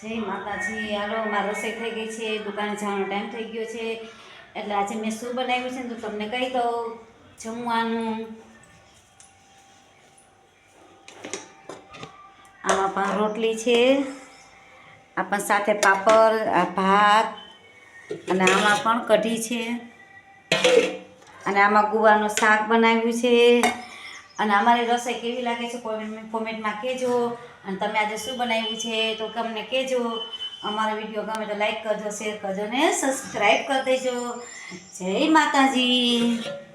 જય માતાજી. હાલો, મારી રસોઈ થઈ ગઈ છે, દુકાને જવાનો ટાઈમ થઈ ગયો છે, એટલે આજે મેં શું બનાવ્યું છે ને તો તમને કહી દઉં. જમવાનું આમાં પણ રોટલી છે, આ પણ સાથે પાપડ, આ ભાત, અને આમાં પણ કઢી છે, અને આમાં ગુવાનું શાક બનાવ્યું છે. અને અમારી રસોઈ કેવી લાગે છે કોમેન્ટમાં કહેજો. અને તમે આજે શું બનાવ્યું છે તો તમને કહેજો. અમારો વિડીયો ગમે તો લાઈક કરજો, શેર કરજો ને સબસ્ક્રાઈબ કરી દેજો. જય માતાજી.